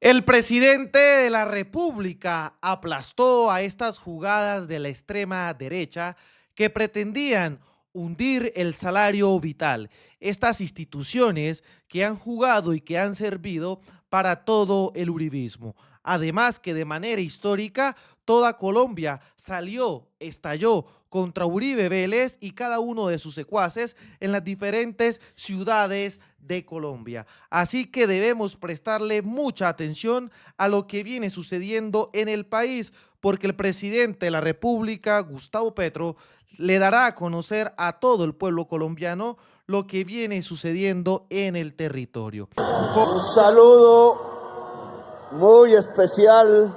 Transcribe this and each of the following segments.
El presidente de la República aplastó a estas jugadas de la extrema derecha que pretendían hundir el salario vital, estas instituciones que han jugado y que han servido para todo el uribismo. Además que de manera histórica toda Colombia salió, estalló contra Uribe Vélez y cada uno de sus secuaces en las diferentes ciudades de Colombia. Así que debemos prestarle mucha atención a lo que viene sucediendo en el país, porque el presidente de la República, Gustavo Petro, le dará a conocer a todo el pueblo colombiano lo que viene sucediendo en el territorio. Un saludo muy especial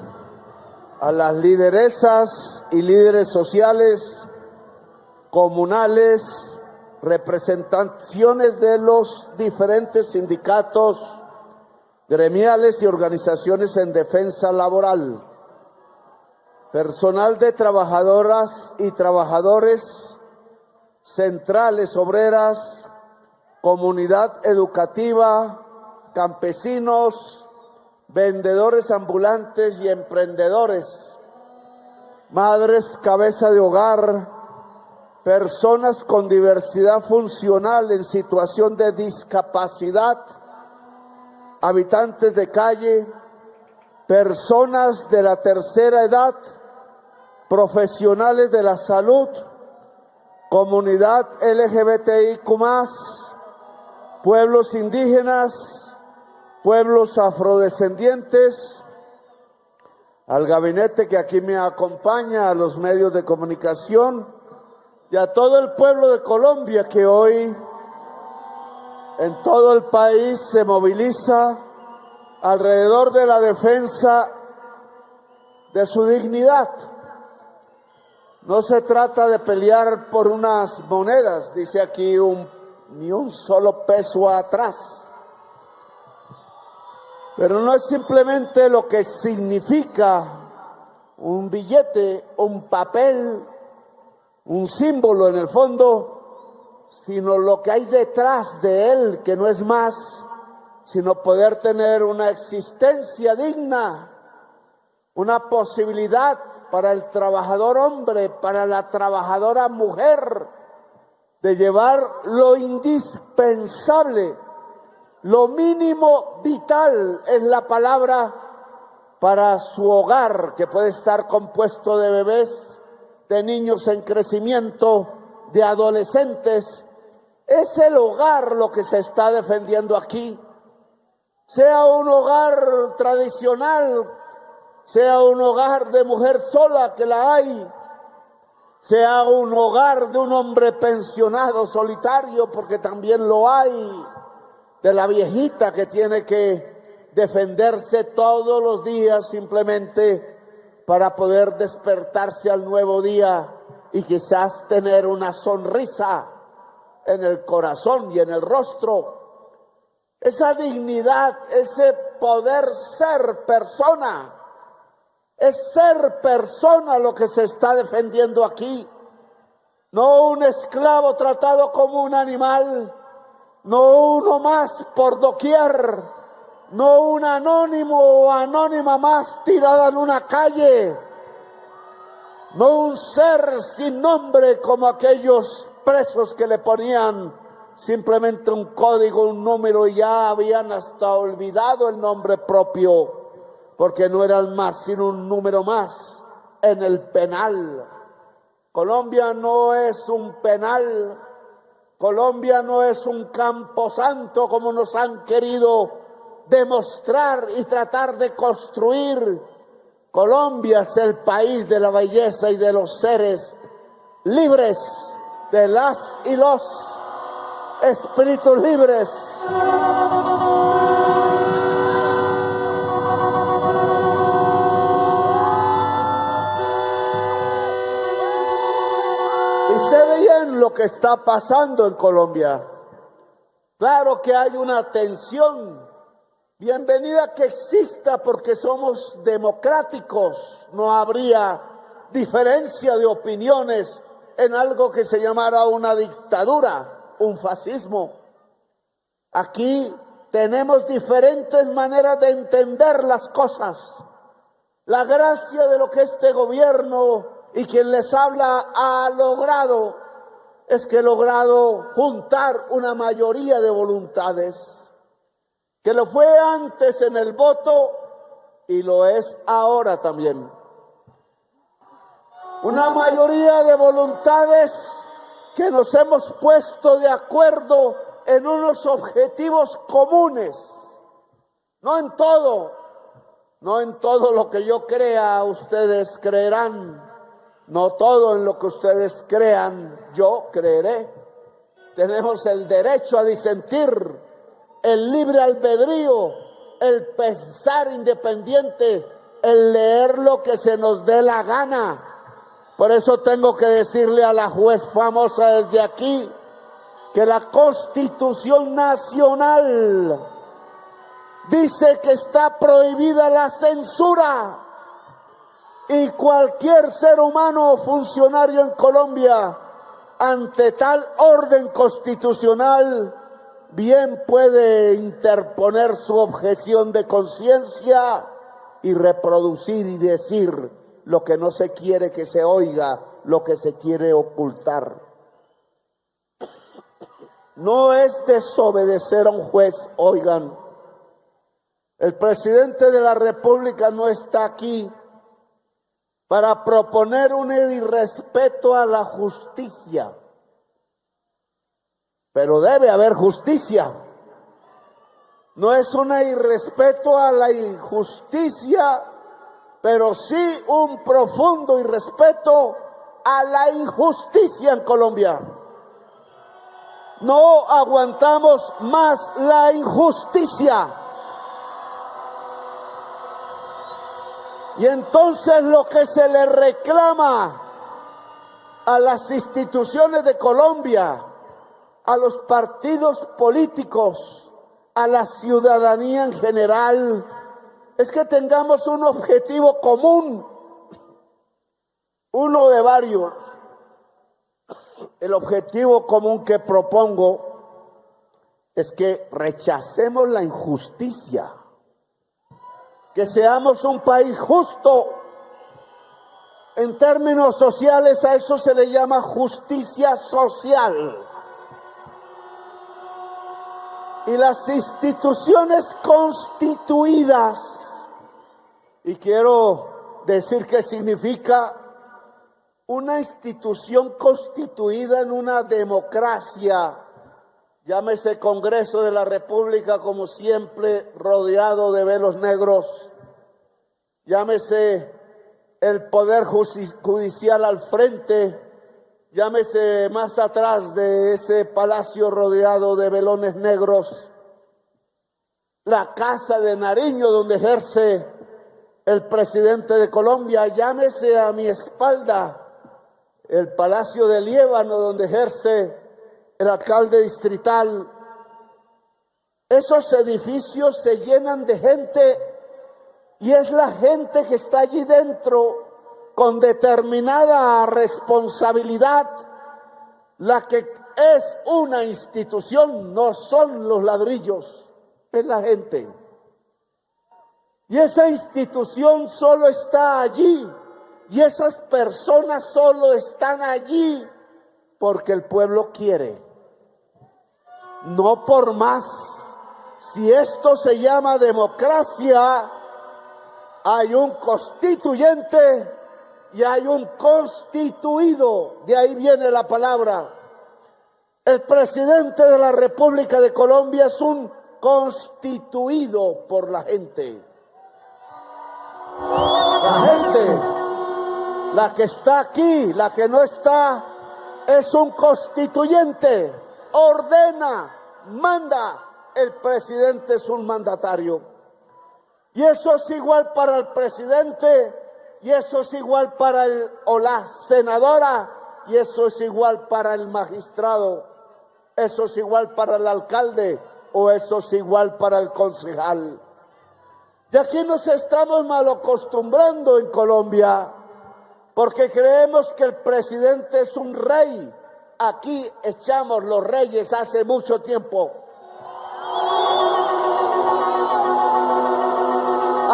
a las lideresas y líderes sociales, comunales, representaciones de los diferentes sindicatos, gremiales y organizaciones en defensa laboral, personal de trabajadoras y trabajadores, centrales obreras, comunidad educativa, campesinos, vendedores ambulantes y emprendedores, madres cabeza de hogar, personas con diversidad funcional en situación de discapacidad, habitantes de calle, personas de la tercera edad, profesionales de la salud, comunidad LGBTIQ+, pueblos indígenas, pueblos afrodescendientes, al gabinete que aquí me acompaña, a los medios de comunicación y a todo el pueblo de Colombia que hoy en todo el país se moviliza alrededor de la defensa de su dignidad. No se trata de pelear por unas monedas, dice aquí ni un solo peso atrás. Pero no es simplemente lo que significa un billete, un papel, un símbolo en el fondo, sino lo que hay detrás de él, que no es más, sino poder tener una existencia digna, una posibilidad para el trabajador hombre, para la trabajadora mujer, de llevar lo indispensable, lo mínimo vital es la palabra para su hogar, que puede estar compuesto de bebés, de niños en crecimiento, de adolescentes. Es el hogar lo que se está defendiendo aquí. Sea un hogar tradicional, sea un hogar de mujer sola, que la hay, sea un hogar de un hombre pensionado solitario, porque también lo hay, de la viejita que tiene que defenderse todos los días simplemente para poder despertarse al nuevo día y quizás tener una sonrisa en el corazón y en el rostro. Esa dignidad, ese poder ser persona, es ser persona lo que se está defendiendo aquí. No un esclavo tratado como un animal, no uno más por doquier, no un anónimo o anónima más tirada en una calle, no un ser sin nombre como aquellos presos que le ponían simplemente un código, un número y ya habían hasta olvidado el nombre propio, porque no eran más sino un número más en el penal. Colombia no es un penal. Colombia no es un camposanto como nos han querido demostrar y tratar de construir. Colombia es el país de la belleza y de los seres libres, de las y los espíritus libres. Y se ve bien lo que está pasando en Colombia. Claro que hay una tensión. Bienvenida que exista porque somos democráticos. No habría diferencia de opiniones en algo que se llamara una dictadura, un fascismo. Aquí tenemos diferentes maneras de entender las cosas. La gracia de lo que este gobierno y quien les habla ha logrado es que he logrado juntar una mayoría de voluntades, que lo fue antes en el voto y lo es ahora también. Una mayoría de voluntades que nos hemos puesto de acuerdo en unos objetivos comunes, no en todo lo que yo crea ustedes creerán, no todo en lo que ustedes crean yo creeré. Tenemos el derecho a disentir, el libre albedrío, el pensar independiente, el leer lo que se nos dé la gana. Por eso tengo que decirle a la juez famosa desde aquí que la Constitución Nacional dice que está prohibida la censura y cualquier ser humano o funcionario en Colombia ante tal orden constitucional bien puede interponer su objeción de conciencia y reproducir y decir lo que no se quiere que se oiga, lo que se quiere ocultar. No es desobedecer a un juez, oigan. El presidente de la República no está aquí para proponer un irrespeto a la justicia. Pero debe haber justicia. No es un irrespeto a la injusticia, pero sí un profundo irrespeto a la injusticia en Colombia. No aguantamos más la injusticia. Y entonces lo que se le reclama a las instituciones de Colombia, a los partidos políticos, a la ciudadanía en general, es que tengamos un objetivo común, uno de varios. El objetivo común que propongo es que rechacemos la injusticia, que seamos un país justo. En términos sociales a eso se le llama justicia social. Y las instituciones constituidas, y quiero decir qué significa una institución constituida en una democracia, llámese Congreso de la República, como siempre rodeado de velos negros, llámese el Poder Judicial al frente, llámese más atrás de ese palacio rodeado de velones negros, la Casa de Nariño donde ejerce el presidente de Colombia, llámese a mi espalda el Palacio de Liébano donde ejerce el alcalde distrital. Esos edificios se llenan de gente y es la gente que está allí dentro con determinada responsabilidad la que es una institución, no son los ladrillos, es la gente. Y esa institución solo está allí y esas personas solo están allí porque el pueblo quiere, no por más. Si esto se llama democracia, hay un constituyente y hay un constituido, de ahí viene la palabra. El presidente de la República de Colombia es un constituido por la gente. La gente, la que está aquí, la que no está, es un constituyente, ordena, manda. El presidente es un mandatario. Y eso es igual para el presidente, y eso es igual para el o la senadora, y eso es igual para el magistrado, eso es igual para el alcalde, o eso es igual para el concejal. Y aquí nos estamos malacostumbrando en Colombia, porque creemos que el presidente es un rey. Aquí echamos los reyes hace mucho tiempo.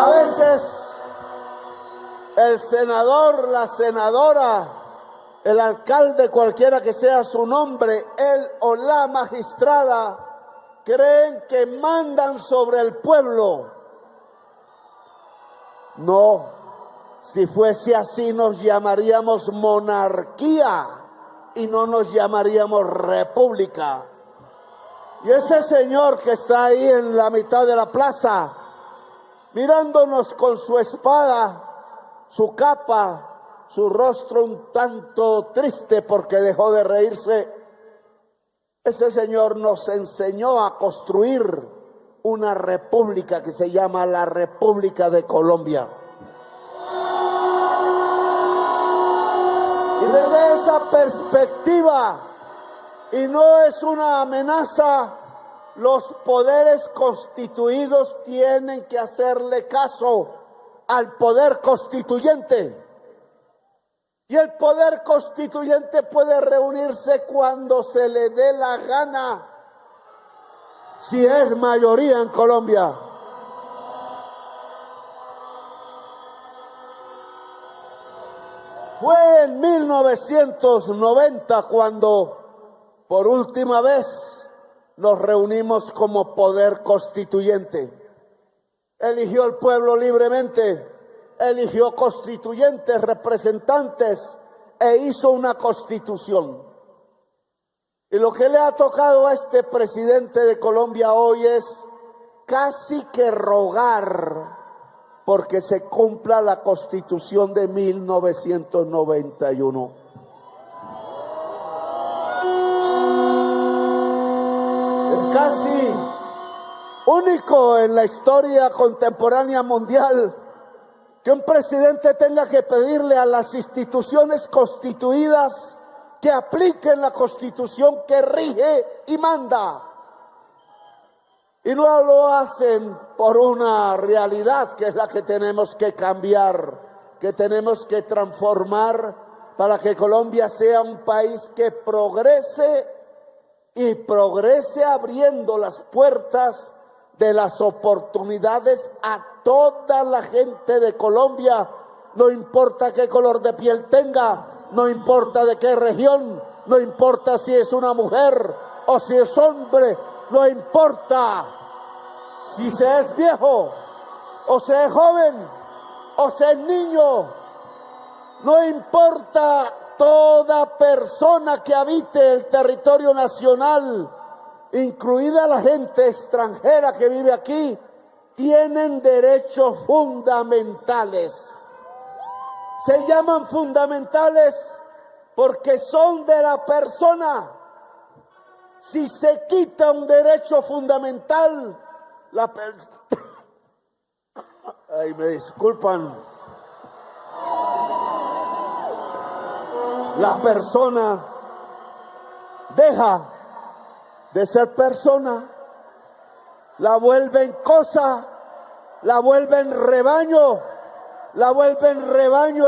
A veces el senador, la senadora, el alcalde, cualquiera que sea su nombre, él o la magistrada, creen que mandan sobre el pueblo. No, si fuese así nos llamaríamos monarquía y no nos llamaríamos república. Y ese señor que está ahí en la mitad de la plaza, mirándonos con su espada, su capa, su rostro un tanto triste porque dejó de reírse, ese señor nos enseñó a construir una república que se llama la República de Colombia. Y desde esa perspectiva, y no es una amenaza, los poderes constituidos tienen que hacerle caso al poder constituyente. Y el poder constituyente puede reunirse cuando se le dé la gana, si es mayoría en Colombia. Fue en 1990 cuando por última vez nos reunimos como poder constituyente. Eligió el pueblo libremente, eligió constituyentes, representantes e hizo una constitución. Y lo que le ha tocado a este presidente de Colombia hoy es casi que rogar porque se cumpla la Constitución de 1991. Es casi único en la historia contemporánea mundial que un presidente tenga que pedirle a las instituciones constituidas que apliquen la Constitución que rige y manda. Y no lo hacen por una realidad que es la que tenemos que cambiar, que tenemos que transformar para que Colombia sea un país que progrese y progrese abriendo las puertas de las oportunidades a toda la gente de Colombia, no importa qué color de piel tenga, no importa de qué región, no importa si es una mujer o si es hombre, no importa si se es viejo o se es joven o se es niño, no importa toda persona que habite el territorio nacional, incluida la gente extranjera que vive aquí, tienen derechos fundamentales. Se llaman fundamentales porque son de la persona. Si se quita un derecho fundamental, ay, me disculpan, la persona deja de ser persona, la vuelven cosa, la vuelven rebaño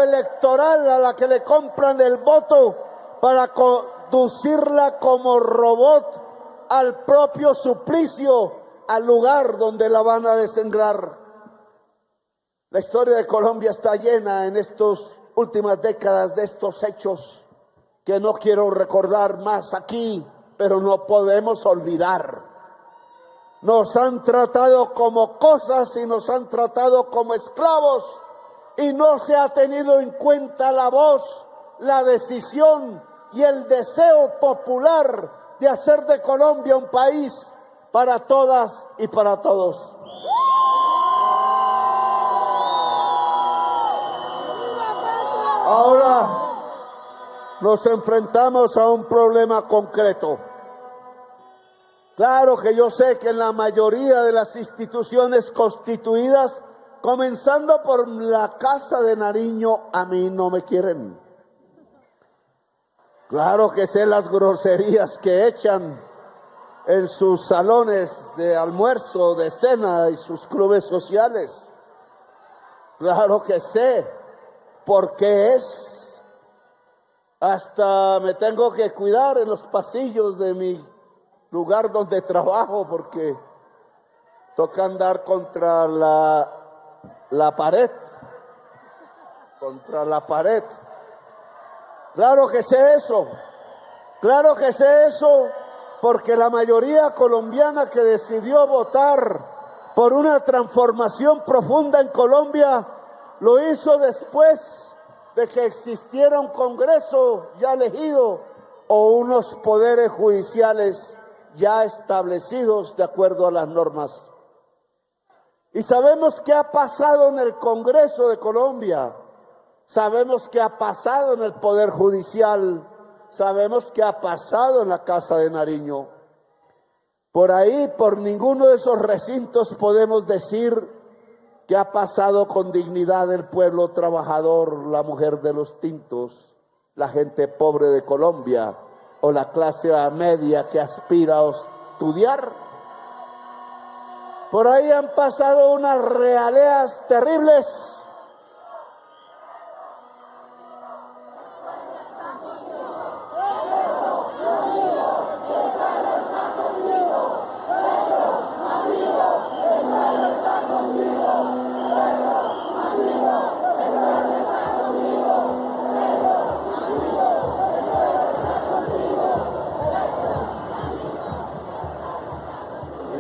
electoral a la que le compran el voto para conducirla como robot al propio suplicio, al lugar donde la van a desangrar. La historia de Colombia está llena en estas últimas décadas de estos hechos que no quiero recordar más aquí, pero no podemos olvidar. Nos han tratado como cosas y nos han tratado como esclavos y no se ha tenido en cuenta la voz, la decisión y el deseo popular de hacer de Colombia un país para todas y para todos. Ahora nos enfrentamos a un problema concreto. Claro que yo sé que en la mayoría de las instituciones constituidas, comenzando por la Casa de Nariño, a mí no me quieren. Claro que sé las groserías que echan en sus salones de almuerzo, de cena y sus clubes sociales. Claro que sé por qué es. Hasta me tengo que cuidar en los pasillos de mi lugar donde trabajo porque toca andar contra la la pared, contra la pared. Claro que sé eso, porque la mayoría colombiana que decidió votar por una transformación profunda en Colombia lo hizo después de que existiera un Congreso ya elegido o unos poderes judiciales ya establecidos de acuerdo a las normas. Y sabemos qué ha pasado en el Congreso de Colombia, sabemos qué ha pasado en el Poder Judicial, sabemos qué ha pasado en la Casa de Nariño. Por ahí, por ninguno de esos recintos podemos decir qué ha pasado con dignidad el pueblo trabajador, la mujer de los tintos, la gente pobre de Colombia o la clase media que aspira a estudiar. Por ahí han pasado unas realeas terribles.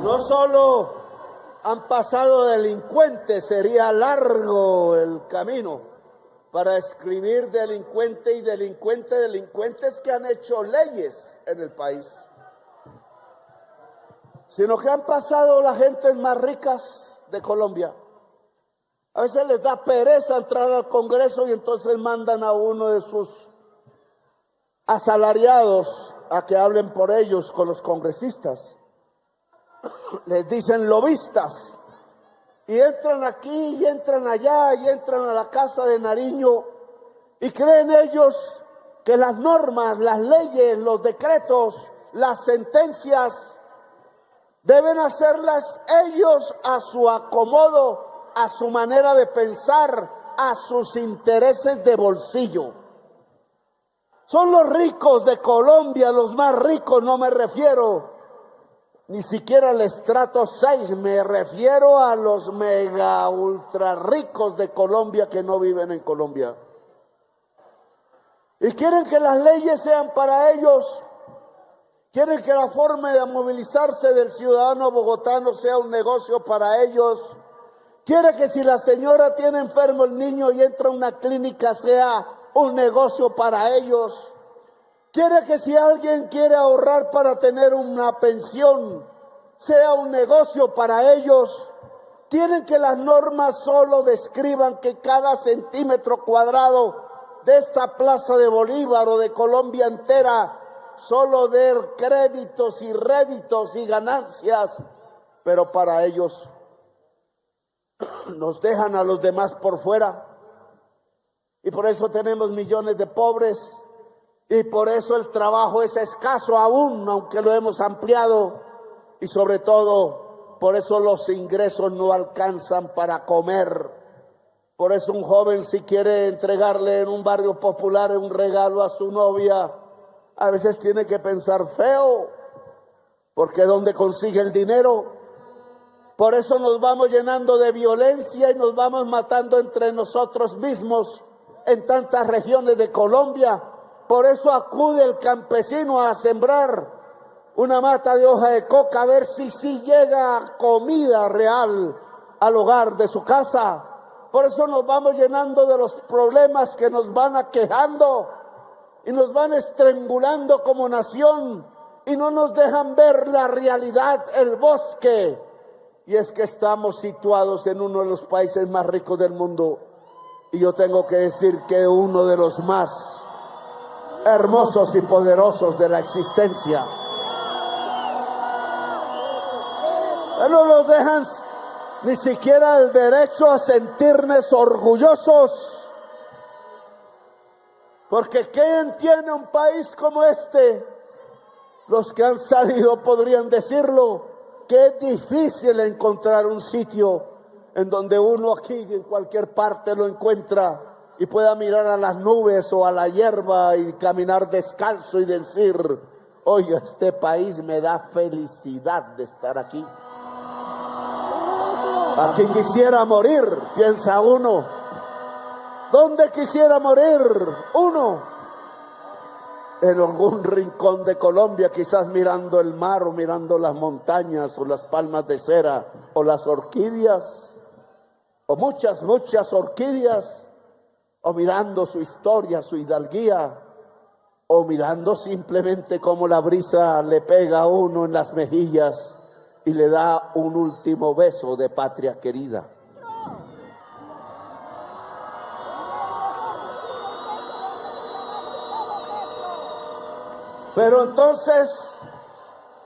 No solo han pasado delincuentes, sería largo el camino para escribir delincuente y delincuentes que han hecho leyes en el país, sino que han pasado las gentes más ricas de Colombia. A veces les da pereza entrar al Congreso y entonces mandan a uno de sus asalariados a que hablen por ellos con los congresistas. Les dicen lobistas y entran aquí y entran allá y entran a la Casa de Nariño y creen ellos que las normas, las leyes, los decretos, las sentencias deben hacerlas ellos a su acomodo, a su manera de pensar, a sus intereses de bolsillo. Son los ricos de Colombia, los más ricos, no me refiero ni siquiera al estrato 6, me refiero a los mega ultra ricos de Colombia que no viven en Colombia. Y quieren que las leyes sean para ellos, quieren que la forma de movilizarse del ciudadano bogotano sea un negocio para ellos, quieren que si la señora tiene enfermo el niño y entra a una clínica sea un negocio para ellos. Quiere que si alguien quiere ahorrar para tener una pensión, sea un negocio para ellos. Quieren que las normas solo describan que cada centímetro cuadrado de esta plaza de Bolívar o de Colombia entera solo dé créditos y réditos y ganancias, pero para ellos nos dejan a los demás por fuera. Y por eso tenemos millones de pobres. Y por eso el trabajo es escaso aún, aunque lo hemos ampliado. Y sobre todo, por eso los ingresos no alcanzan para comer. Por eso un joven, si quiere entregarle en un barrio popular un regalo a su novia, a veces tiene que pensar feo, porque ¿dónde consigue el dinero? Por eso nos vamos llenando de violencia y nos vamos matando entre nosotros mismos en tantas regiones de Colombia. Por eso acude el campesino a sembrar una mata de hoja de coca a ver si llega comida real al hogar de su casa. Por eso nos vamos llenando de los problemas que nos van aquejando y nos van estrangulando como nación y no nos dejan ver la realidad, el bosque. Y es que estamos situados en uno de los países más ricos del mundo y yo tengo que decir que uno de los más hermosos y poderosos de la existencia. No nos dejan ni siquiera el derecho a sentirnos orgullosos, porque ¿quién tiene un país como este? Los que han salido podrían decirlo, que es difícil encontrar un sitio en donde uno aquí en cualquier parte lo encuentra y pueda mirar a las nubes o a la hierba y caminar descalzo y decir, oye, este país me da felicidad de estar aquí. Aquí quisiera morir, piensa uno. ¿Dónde quisiera morir uno? En algún rincón de Colombia, quizás mirando el mar o mirando las montañas o las palmas de cera o las orquídeas, o muchas orquídeas, o mirando su historia, su hidalguía, o mirando simplemente cómo la brisa le pega a uno en las mejillas y le da un último beso de patria querida. Pero entonces,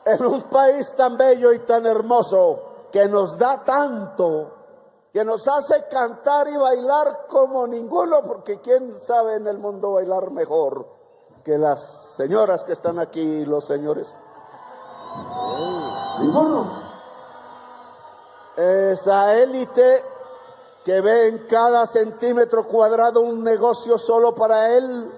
en un país tan bello y tan hermoso, que nos da tanto, que nos hace cantar y bailar como ninguno, porque quién sabe en el mundo bailar mejor que las señoras que están aquí y los señores. Ninguno. Esa élite que ve en cada centímetro cuadrado un negocio solo para él,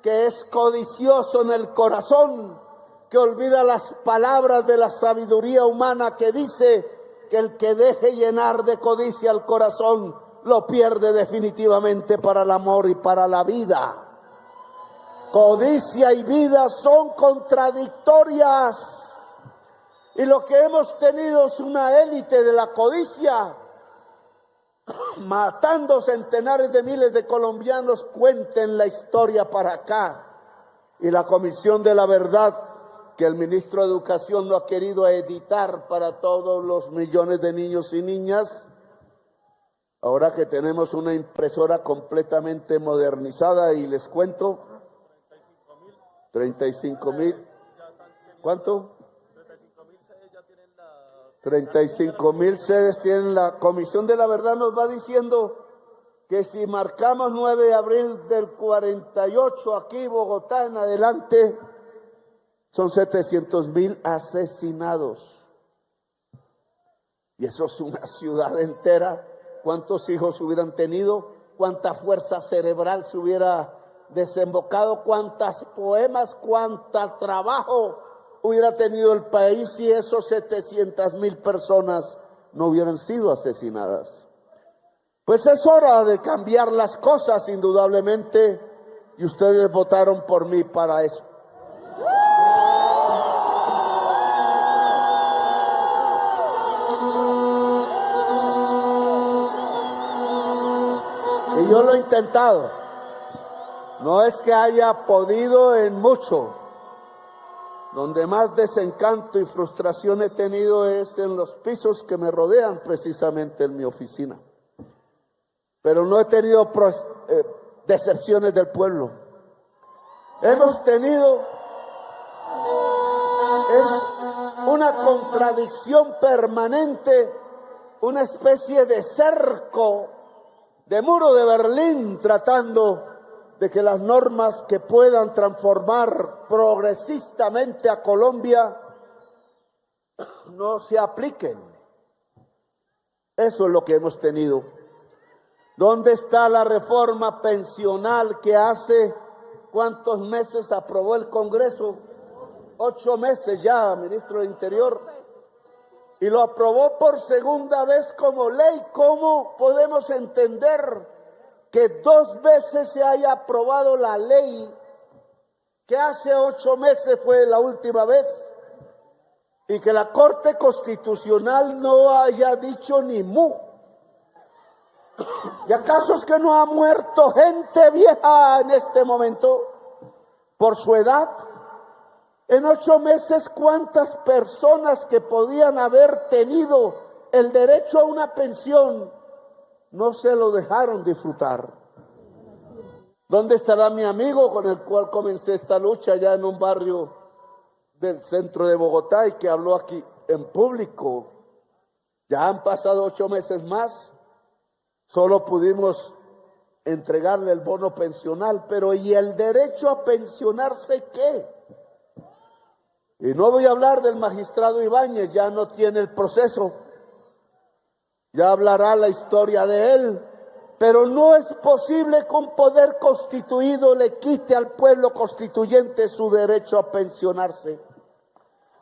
que es codicioso en el corazón, que olvida las palabras de la sabiduría humana que dice que el que deje llenar de codicia el corazón lo pierde definitivamente para el amor y para la vida. Codicia y vida son contradictorias, y lo que hemos tenido es una élite de la codicia matando centenares de miles de colombianos. Cuenten la historia para acá. Y la Comisión de la Verdad, que el ministro de Educación no ha querido editar para todos los millones de niños y niñas, ahora que tenemos una impresora completamente modernizada, y les cuento, 35,000, ¿cuánto? 35,000 sedes tienen. La Comisión de la Verdad nos va diciendo que si marcamos 9 de abril del 48 aquí, Bogotá en adelante, son 700,000 asesinados. Y eso es una ciudad entera. ¿Cuántos hijos hubieran tenido? ¿Cuánta fuerza cerebral se hubiera desembocado? ¿Cuántas poemas? ¿Cuánto trabajo hubiera tenido el país si esos 700,000 personas no hubieran sido asesinadas? Pues es hora de cambiar las cosas, indudablemente, y ustedes votaron por mí para eso. Y yo lo he intentado. No es que haya podido en mucho. Donde más desencanto y frustración he tenido es en los pisos que me rodean, precisamente en mi oficina. Pero no he tenido decepciones del pueblo. Hemos tenido una contradicción permanente, una especie de cerco, de muro de Berlín, tratando de que las normas que puedan transformar progresistamente a Colombia no se apliquen. Eso es lo que hemos tenido. ¿Dónde está la reforma pensional que hace cuántos meses aprobó el Congreso? 8 meses ya, ministro del Interior. Y lo aprobó por segunda vez como ley. ¿Cómo podemos entender que 2 veces se haya aprobado la ley, que hace 8 meses fue la última vez, y que la Corte Constitucional no haya dicho ni mu? ¿Y acaso es que no ha muerto gente vieja en este momento por su edad? En 8 meses, ¿cuántas personas que podían haber tenido el derecho a una pensión no se lo dejaron disfrutar? ¿Dónde estará mi amigo con el cual comencé esta lucha allá en un barrio del centro de Bogotá y que habló aquí en público? Ya han pasado 8 meses más. Solo pudimos entregarle el bono pensional, pero ¿y el derecho a pensionarse qué? Y no voy a hablar del magistrado Ibáñez, ya no tiene el proceso, ya hablará la historia de él, pero no es posible que un poder constituido le quite al pueblo constituyente su derecho a pensionarse.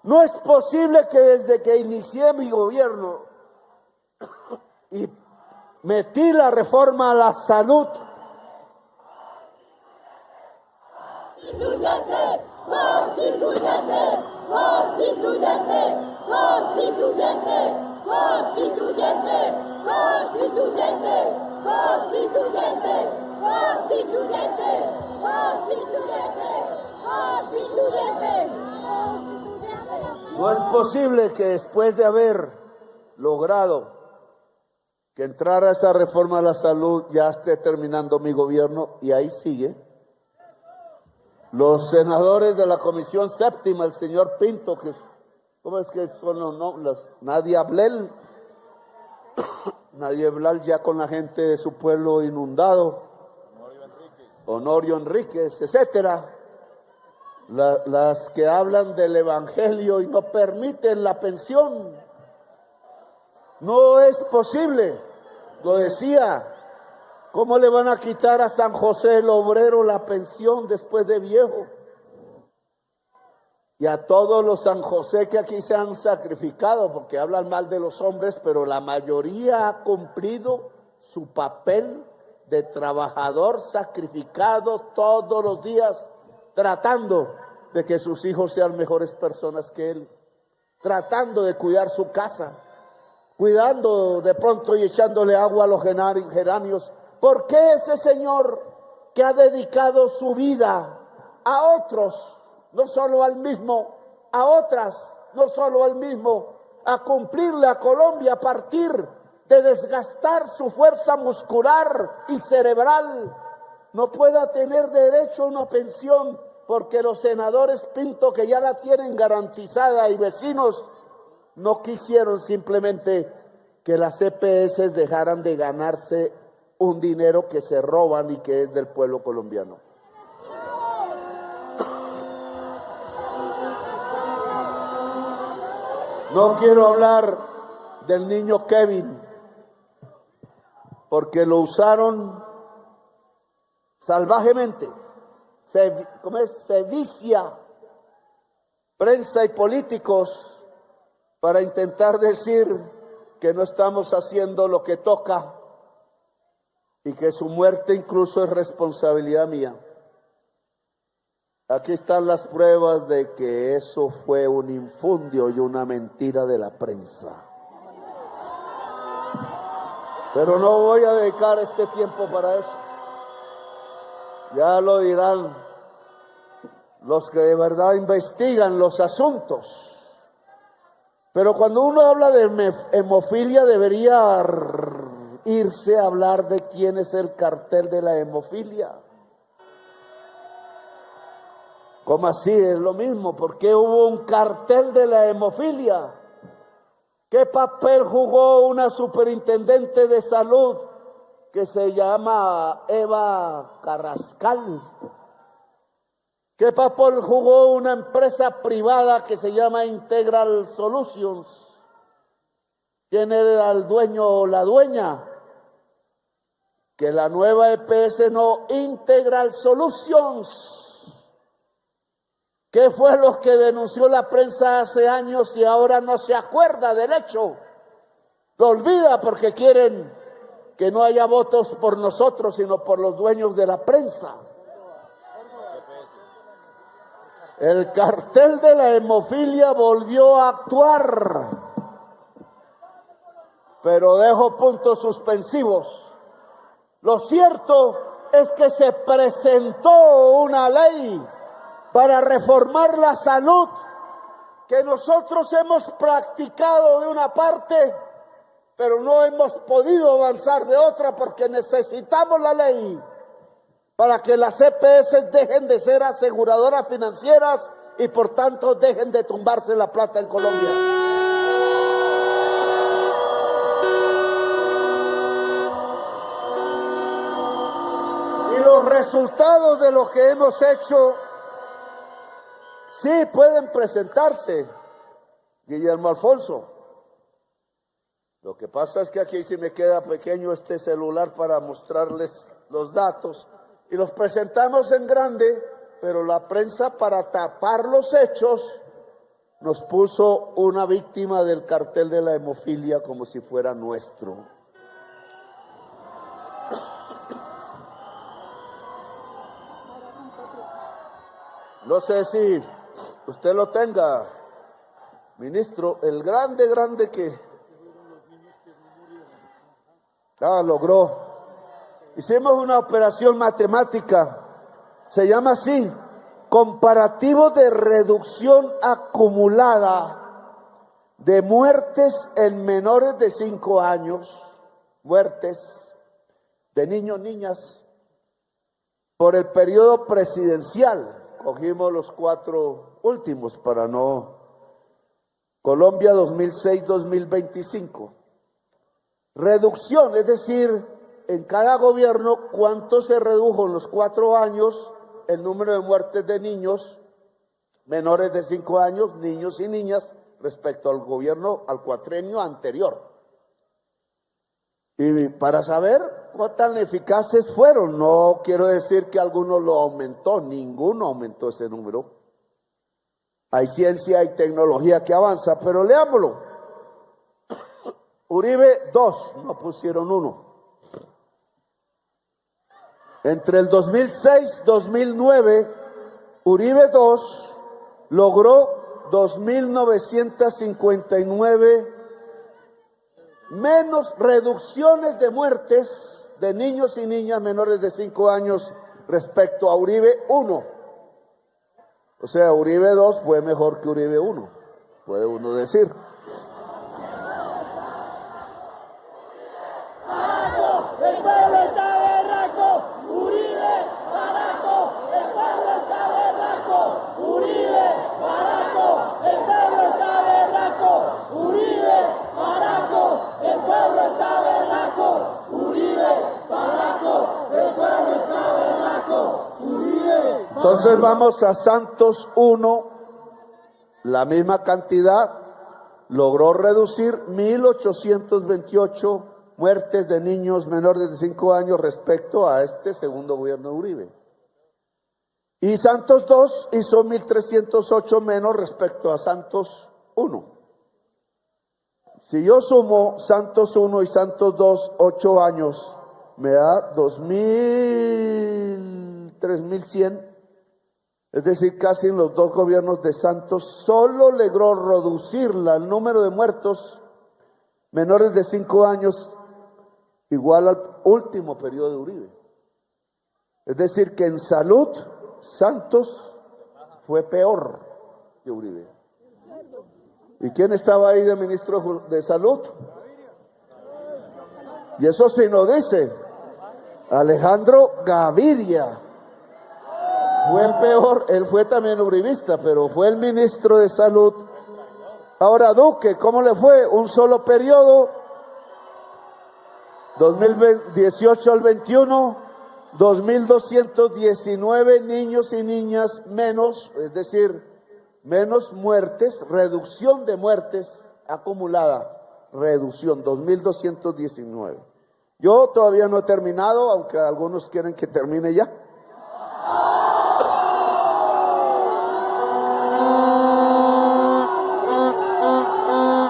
No es posible que desde que inicié mi gobierno y metí la reforma a la salud. Constituyente, constituyente, constituyente, constituyente, constituyente, constituyente, constituyente, constituyente, constituyente, constituyente, constituyente. No es posible que después de haber logrado que entrara esa reforma a la salud ya esté terminando mi gobierno y ahí sigue. Los senadores de la Comisión Séptima, el señor Pinto, que ¿cómo es que son los nombres? Nadia Blel, Nadia Blel ya con la gente de su pueblo inundado, Honorio Enríquez, etcétera. Las que hablan del evangelio y no permiten la pensión. No es posible, lo decía. ¿Cómo le van a quitar a San José el obrero la pensión después de viejo? Y a todos los San José que aquí se han sacrificado, porque hablan mal de los hombres, pero la mayoría ha cumplido su papel de trabajador sacrificado todos los días, tratando de que sus hijos sean mejores personas que él, tratando de cuidar su casa, cuidando de pronto y echándole agua a los geranios. ¿Por qué ese señor que ha dedicado su vida a otros, no solo al mismo, a otras, no solo al mismo, a cumplirle a Colombia a partir de desgastar su fuerza muscular y cerebral, no pueda tener derecho a una pensión? Porque los senadores Pinto, que ya la tienen garantizada, y vecinos, no quisieron simplemente que las EPS dejaran de ganarse un dinero que se roban y que es del pueblo colombiano. No quiero hablar del niño Kevin, porque lo usaron salvajemente. Se vicia prensa y políticos para intentar decir que no estamos haciendo lo que toca y que su muerte incluso es responsabilidad mía. Aquí están las pruebas de que eso fue un infundio y una mentira de la prensa. Pero no voy a dedicar este tiempo para eso. Ya lo dirán los que de verdad investigan los asuntos. Pero cuando uno habla de hemofilia debería irse a hablar de quién es el cartel de la hemofilia. ¿Cómo así? Es lo mismo. ¿Por qué hubo un cartel de la hemofilia? ¿Qué papel jugó una superintendente de salud que se llama Eva Carrascal? ¿Qué papel jugó una empresa privada que se llama Integral Solutions? ¿Quién era el dueño o la dueña? Que la nueva EPS no Integral Solutions. ¿Qué fue lo que denunció la prensa hace años y ahora no se acuerda del hecho? Lo olvida porque quieren que no haya votos por nosotros, sino por los dueños de la prensa. El cartel de la hemofilia volvió a actuar, pero dejo puntos suspensivos. Lo cierto es que se presentó una ley para reformar la salud que nosotros hemos practicado de una parte, pero no hemos podido avanzar de otra porque necesitamos la ley para que las EPS dejen de ser aseguradoras financieras y por tanto dejen de tumbarse la plata en Colombia. Y los resultados de lo que hemos hecho sí pueden presentarse, Guillermo Alfonso. Lo que pasa es que aquí sí me queda pequeño este celular para mostrarles los datos y los presentamos en grande, pero la prensa, para tapar los hechos, nos puso una víctima del cartel de la hemofilia como si fuera nuestro. No sé si usted lo tenga, ministro, el grande que logró. Hicimos una operación matemática, se llama así, comparativo de reducción acumulada de muertes en menores de 5 años, muertes de niños, niñas, por el periodo presidencial. Cogimos los 4 últimos para no... Colombia 2006-2025. Reducción, es decir, en cada gobierno, ¿cuánto se redujo en los 4 años el número de muertes de niños menores de 5 años, niños y niñas, respecto al gobierno, al cuatrenio anterior? Y para saber cuán tan eficaces fueron, no quiero decir que alguno lo aumentó, ninguno aumentó ese número. Hay ciencia y tecnología que avanza, pero leámoslo. Uribe 2, no pusieron 1. Entre el 2006-2009, Uribe 2 logró 2.959 menos reducciones de muertes de niños y niñas menores de 5 años respecto a Uribe 1. O sea, Uribe 2 fue mejor que Uribe 1, puede uno decir. El pueblo está berraco, Uribe, baraco, el pueblo está berraco, Uribe, baraco, el pueblo está berraco, Uribe, baraco, el pueblo está berraco, Uribe, baraco, el pueblo está berraco, Uribe. Entonces vamos a Santos 1, la misma cantidad, logró reducir 1.828 muertes de niños menores de 5 años respecto a este segundo gobierno de Uribe. Y Santos 2 hizo 1.308 menos respecto a Santos 1. Si yo sumo Santos 1 y Santos 2, 8 años, me da 3.100. Es decir, casi en los 2 gobiernos de Santos solo logró reducir el número de muertos menores de 5 años igual al último periodo de Uribe. Es decir, que en salud, Santos fue peor que Uribe. ¿Y quién estaba ahí de ministro de salud? Y eso sí nos dice Alejandro Gaviria. Fue peor, él fue también uribista, pero fue el ministro de salud. Ahora Duque, ¿cómo le fue? Un solo periodo, 2018 al 21, 2.219 niños y niñas menos, es decir, menos muertes, reducción de muertes acumulada, reducción, 2.219. Yo todavía no he terminado, aunque algunos quieren que termine ya.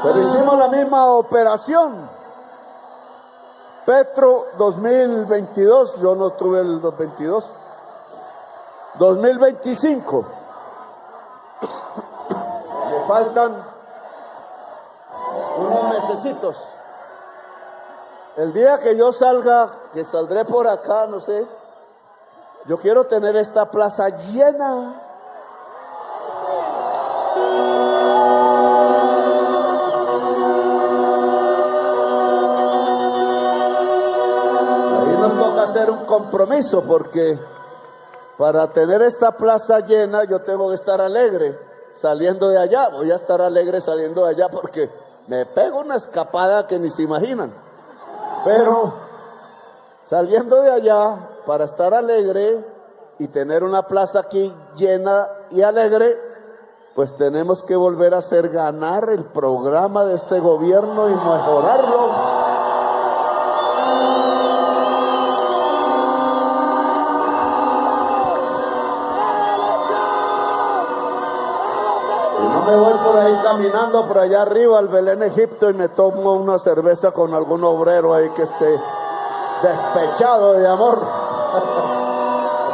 Pero hicimos la misma operación. Petro 2022, yo no tuve el 2022. 2025. Le faltan unos mesecitos. El día que yo salga, que saldré por acá, no sé, yo quiero tener esta plaza llena. Hacer un compromiso, porque para tener esta plaza llena yo tengo que estar alegre saliendo de allá. Voy a estar alegre saliendo de allá porque me pego una escapada que ni se imaginan, pero saliendo de allá, para estar alegre y tener una plaza aquí llena y alegre, pues tenemos que volver a hacer ganar el programa de este gobierno y mejorarlo. Me voy por ahí caminando por allá arriba al Belén, Egipto, y me tomo una cerveza con algún obrero ahí que esté despechado de amor.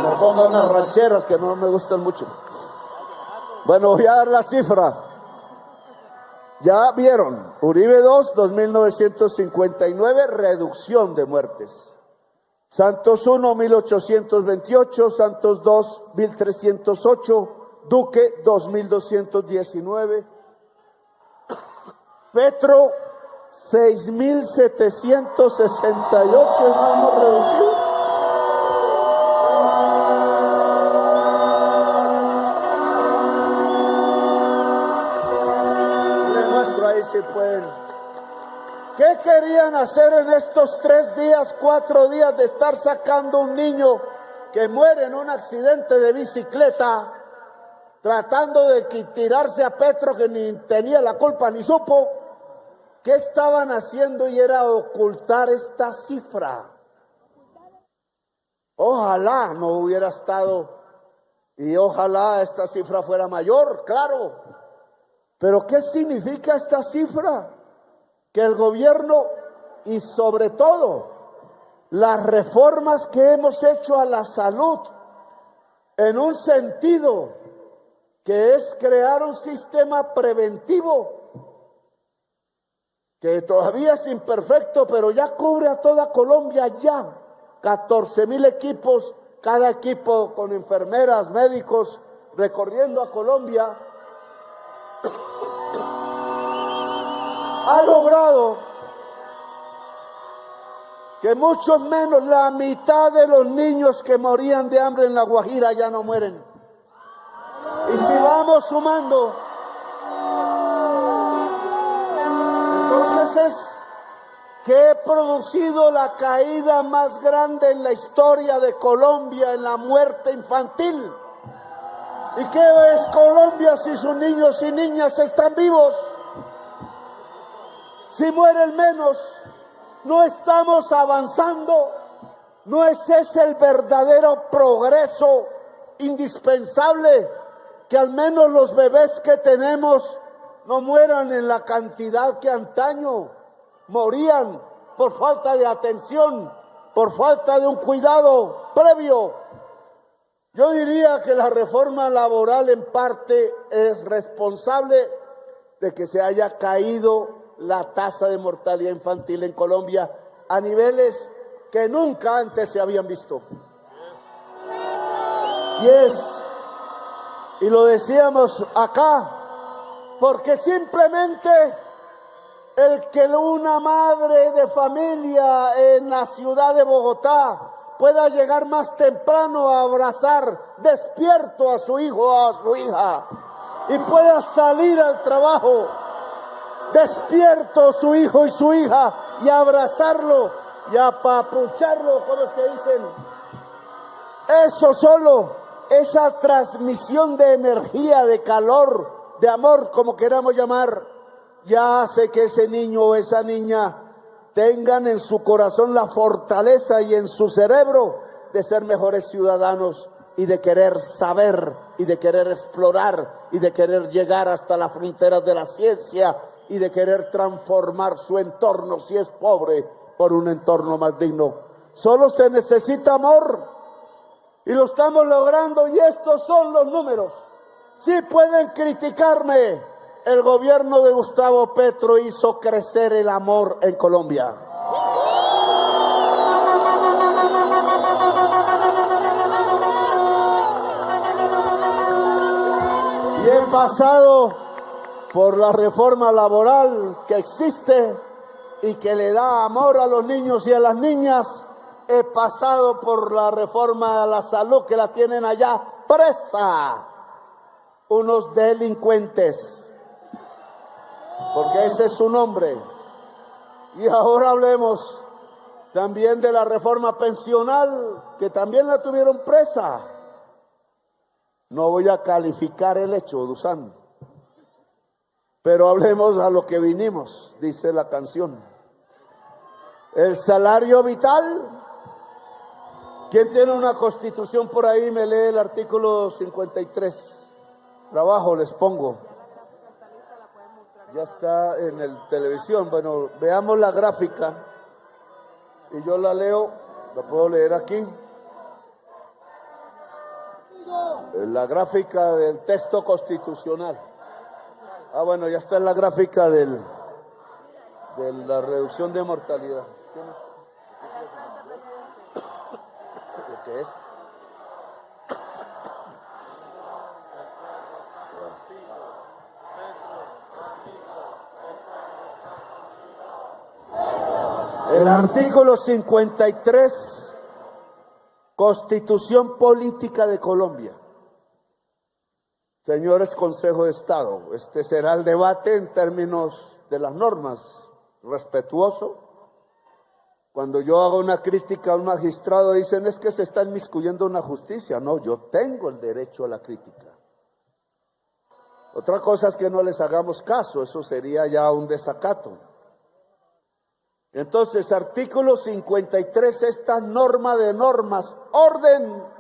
Me pongo unas rancheras que no me gustan mucho. Bueno, voy a dar la cifra. Ya vieron, Uribe 2, 2.959, reducción de muertes. Santos 1, 1.828, Santos 2, 1.308, Duque 2.219, Petro 6.768, hermano, reducido. Les muestro ahí si pueden. ¿Qué querían hacer en estos 3 días, 4 días de estar sacando un niño que muere en un accidente de bicicleta, tratando de tirarse a Petro que ni tenía la culpa ni supo? ¿Qué estaban haciendo? Y era ocultar esta cifra. Ojalá no hubiera estado, y ojalá esta cifra fuera mayor, claro. Pero ¿qué significa esta cifra? Que el gobierno y sobre todo las reformas que hemos hecho a la salud en un sentido que es crear un sistema preventivo que todavía es imperfecto, pero ya cubre a toda Colombia ya. 14,000 equipos, cada equipo con enfermeras, médicos, recorriendo a Colombia, ha logrado que mucho menos la mitad de los niños que morían de hambre en La Guajira ya no mueren. Y si vamos sumando, entonces es que he producido la caída más grande en la historia de Colombia en la muerte infantil. ¿Y qué es Colombia si sus niños y niñas están vivos? Si mueren menos, no estamos avanzando. No es ese el verdadero progreso indispensable, que al menos los bebés que tenemos no mueran en la cantidad que antaño morían por falta de atención, por falta de un cuidado previo. Yo diría que la reforma laboral en parte es responsable de que se haya caído la tasa de mortalidad infantil en Colombia a niveles que nunca antes se habían visto. Y lo decíamos acá, porque simplemente el que una madre de familia en la ciudad de Bogotá pueda llegar más temprano a abrazar despierto a su hijo o a su hija y pueda salir al trabajo despierto su hijo y su hija y abrazarlo y apapucharlo, ¿cómo es que dicen? Eso solo, esa transmisión de energía, de calor, de amor, como queramos llamar, ya hace que ese niño o esa niña tengan en su corazón la fortaleza y en su cerebro de ser mejores ciudadanos y de querer saber y de querer explorar y de querer llegar hasta las fronteras de la ciencia y de querer transformar su entorno, si es pobre, por un entorno más digno. Solo se necesita amor y lo estamos logrando, y estos son los números. Sí pueden criticarme, el gobierno de Gustavo Petro hizo crecer el amor en Colombia. Y he pasado por la reforma laboral que existe y que le da amor a los niños y a las niñas. He pasado por la reforma a la salud que la tienen allá presa unos delincuentes, porque ese es su nombre. Y ahora hablemos también de la reforma pensional, que también la tuvieron presa. No voy a calificar el hecho, Dusan, pero hablemos a lo que vinimos, dice la canción. El salario vital. ¿Quién tiene una constitución por ahí? Me lee el artículo 53. Trabajo, les pongo. Ya está en el televisión. Bueno, veamos la gráfica. Y yo la leo, la puedo leer aquí. La gráfica del texto constitucional. Ah, bueno, ya está en la gráfica de la reducción de mortalidad. ¿Lo que es? El artículo 53, Constitución Política de Colombia. Señores Consejo de Estado, este será el debate en términos de las normas, respetuoso. Cuando yo hago una crítica a un magistrado, dicen es que se está inmiscuyendo en la justicia. No, yo tengo el derecho a la crítica. Otra cosa es que no les hagamos caso, eso sería ya un desacato. Entonces, artículo 53, esta norma de normas, orden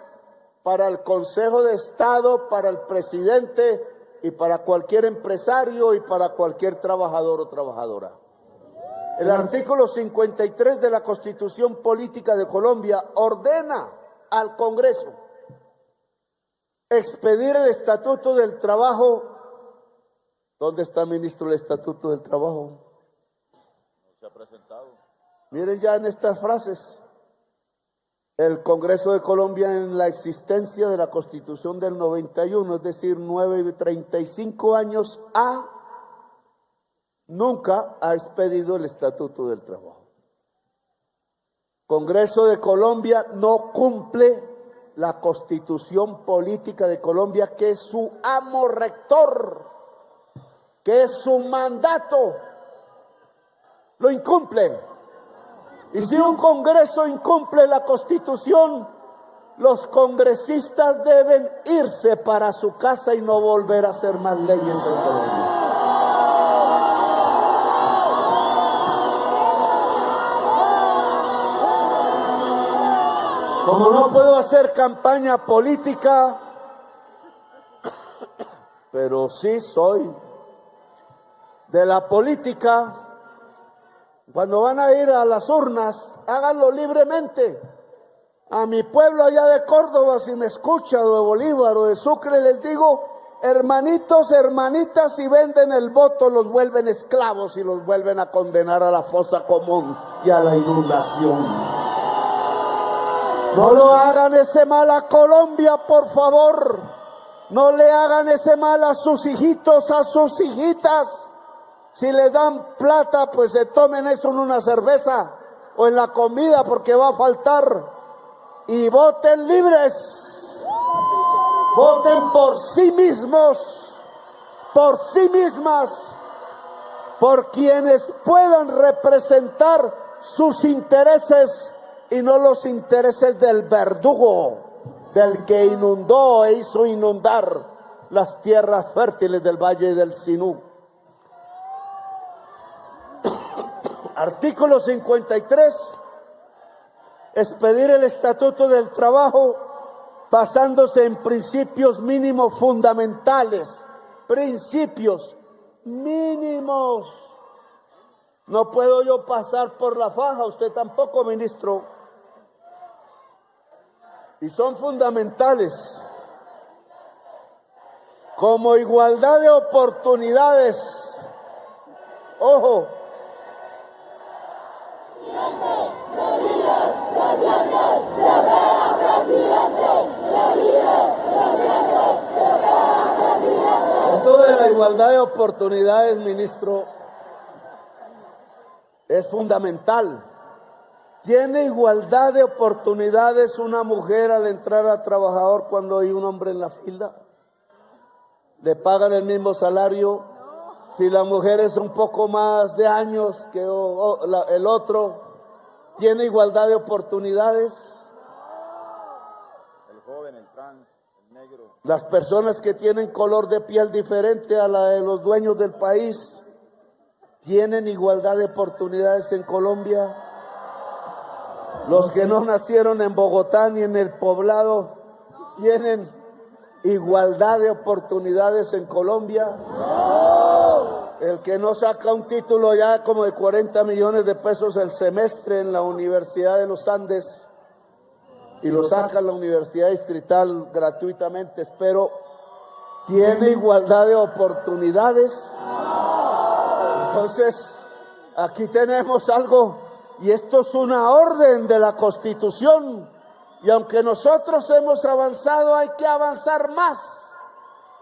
para el Consejo de Estado, para el presidente y para cualquier empresario y para cualquier trabajador o trabajadora. El artículo 53 de la Constitución Política de Colombia ordena al Congreso expedir el Estatuto del Trabajo. ¿Dónde está, ministro, el Estatuto del Trabajo? Se ha presentado. Miren ya en estas frases, el Congreso de Colombia en la existencia de la Constitución del 91, es decir, 35 años nunca ha expedido el Estatuto del Trabajo. Congreso de Colombia no cumple la Constitución Política de Colombia, que es su amo rector, que es su mandato. Lo incumple. Y si un Congreso incumple la Constitución, los congresistas deben irse para su casa y no volver a hacer más leyes en Colombia. Como no puedo hacer campaña política, pero sí soy de la política. Cuando van a ir a las urnas, háganlo libremente. A mi pueblo allá de Córdoba, si me escucha, o de Bolívar, o de Sucre, les digo, hermanitos, hermanitas, si venden el voto, los vuelven esclavos y los vuelven a condenar a la fosa común y a la inundación. No lo hagan ese mal a Colombia, por favor. No le hagan ese mal a sus hijitos, a sus hijitas. Si les dan plata, pues se tomen eso en una cerveza o en la comida, porque va a faltar. Y voten libres. Voten por sí mismos, por sí mismas, por quienes puedan representar sus intereses y no los intereses del verdugo, del que inundó e hizo inundar las tierras fértiles del Valle del Sinú. Artículo 53, expedir el Estatuto del Trabajo basándose en principios mínimos fundamentales, principios mínimos. No puedo yo pasar por la faja, usted tampoco, ministro. Y son fundamentales, como igualdad de oportunidades. Ojo. Esto de la igualdad de oportunidades, ministro, es fundamental. ¿Tiene igualdad de oportunidades una mujer al entrar a trabajar cuando hay un hombre en la fila? ¿Le pagan el mismo salario? Si la mujer es un poco más de años que el otro, ¿tiene igualdad de oportunidades? El joven, el trans, el negro. Las personas que tienen color de piel diferente a la de los dueños del país, ¿tienen igualdad de oportunidades en Colombia? Los que no nacieron en Bogotá ni en el Poblado, ¿tienen igualdad de oportunidades en Colombia? El que no saca un título ya como de 40 millones de pesos el semestre en la Universidad de los Andes y lo saca la Universidad Distrital gratuitamente, espero, ¿tiene igualdad de oportunidades? Entonces, aquí tenemos algo, y esto es una orden de la Constitución, y aunque nosotros hemos avanzado, hay que avanzar más.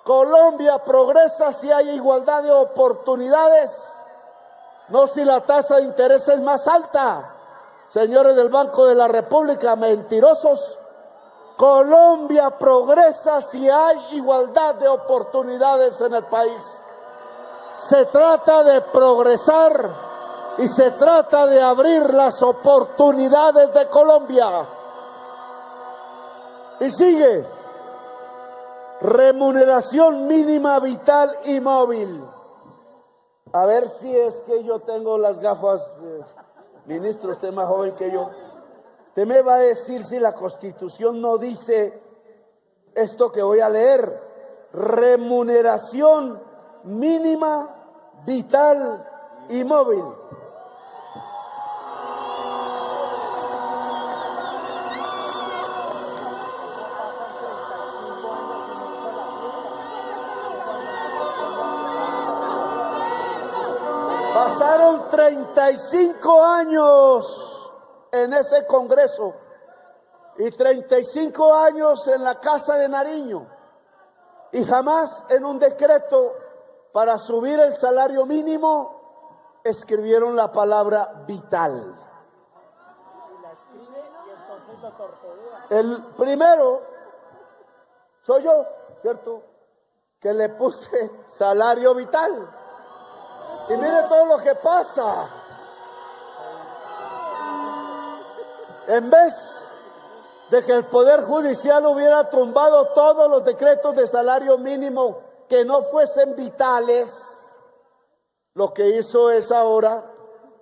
Colombia progresa si hay igualdad de oportunidades, no si la tasa de interés es más alta. Señores del Banco de la República, mentirosos. Colombia progresa si hay igualdad de oportunidades en el país. Se trata de progresar y se trata de abrir las oportunidades de Colombia. Y sigue. Remuneración mínima vital y móvil. A ver si es que yo tengo las gafas, ministro, usted es más joven que yo. Usted me va a decir si la Constitución no dice esto que voy a leer. Remuneración mínima vital y móvil. Pasaron 35 años en ese Congreso y 35 años en la Casa de Nariño y jamás en un decreto para subir el salario mínimo escribieron la palabra vital. El primero soy yo, ¿cierto? Que le puse salario vital. Y mire todo lo que pasa. En vez de que el Poder Judicial hubiera tumbado todos los decretos de salario mínimo que no fuesen vitales, lo que hizo es ahora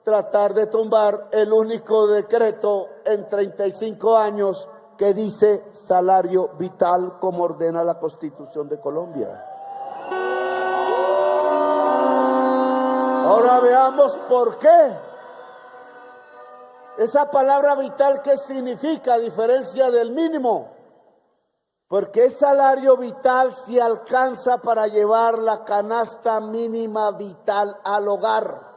tratar de tumbar el único decreto en 35 años que dice salario vital como ordena la Constitución de Colombia. Ahora veamos por qué. Esa palabra vital, ¿qué significa a diferencia del mínimo? Porque es salario vital si alcanza para llevar la canasta mínima vital al hogar.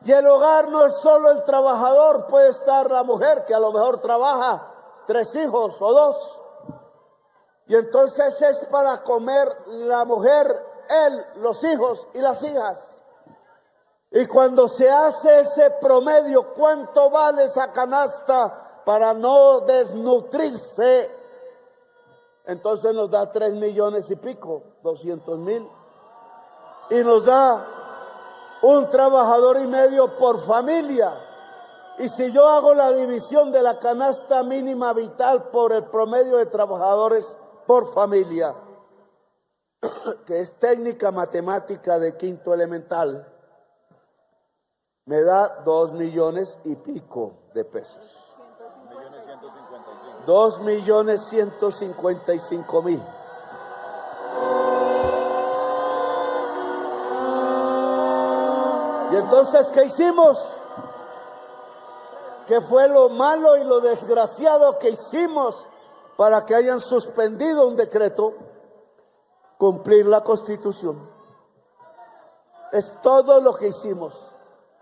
Y el hogar no es solo el trabajador, puede estar la mujer que a lo mejor trabaja 3 hijos o 2. Y entonces es para comer la mujer, él, los hijos y las hijas. Y cuando se hace ese promedio, ¿cuánto vale esa canasta para no desnutrirse? Entonces nos da 3 millones y pico, 200,000. Y nos da un trabajador y medio por familia. Y si yo hago la división de la canasta mínima vital por el promedio de trabajadores por familia, que es técnica matemática de quinto elemental, me da 2 millones y pico de pesos. 2.155.000. Y entonces, ¿qué hicimos? ¿Qué fue lo malo y lo desgraciado que hicimos para que hayan suspendido un decreto? Cumplir la Constitución. Es todo lo que hicimos.